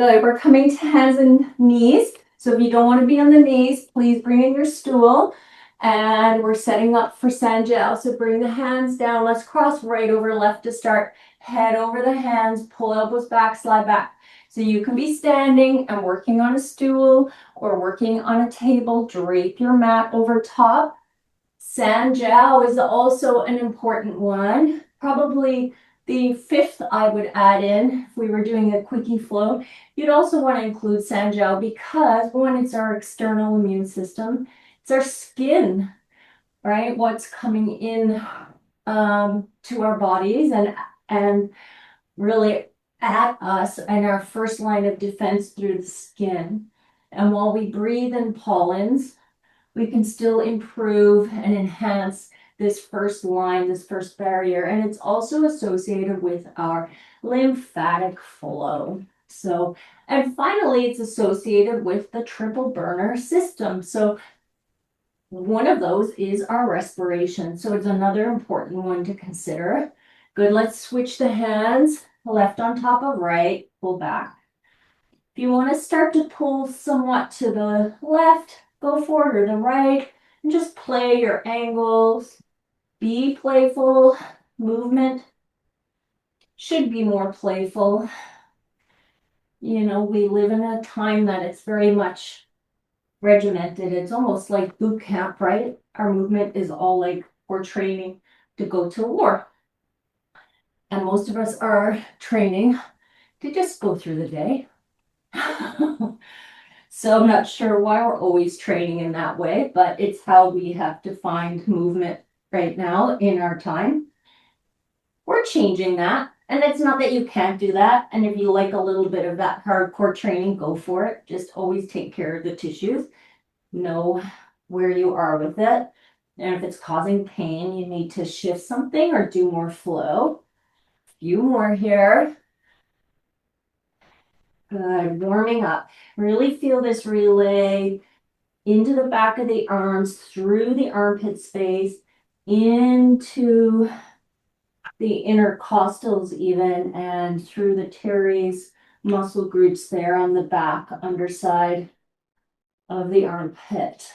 Good. We're coming to hands and knees. So if you don't want to be on the knees, please bring in your stool. And we're setting up for San Jiao. So bring the hands down. Let's cross right over left to start. Head over the hands, pull elbows back, slide back. So you can be standing and working on a stool or working on a table. Drape your mat over top. San Jiao is also an important one. Probably the fifth I would add in if we were doing a quickie flow. You'd also want to include San Jiao because one, it's our external immune system. It's our skin, right? What's coming in to our bodies and really at us and our first line of defense through the skin. And while we breathe in pollens, we can still improve and enhance this first line, this first barrier. And it's also associated with our lymphatic flow. So, and finally, it's associated with the triple burner system. So one of those is our respiration. So it's another important one to consider. Good, let's switch the hands, left on top of right, pull back. If you want to start to pull somewhat to the left, go forward or the right, and just play your angles. Be playful. Movement should be more playful. You know, we live in a time that it's very much regimented. It's almost like boot camp, right? Our movement is all like we're training to go to war. And most of us are training to just go through the day. So I'm not sure why we're always training in that way, but it's how we have to find movement right now in our time. We're changing that. And it's not that you can't do that. And if you like a little bit of that hardcore training, go for it. Just always take care of the tissues. Know where you are with it. And if it's causing pain, you need to shift something or do more flow. A few more here. Good. Warming up. Really feel this relay into the back of the arms, through the armpit space, into the intercostals even, and through the teres muscle groups there on the back underside of the armpit.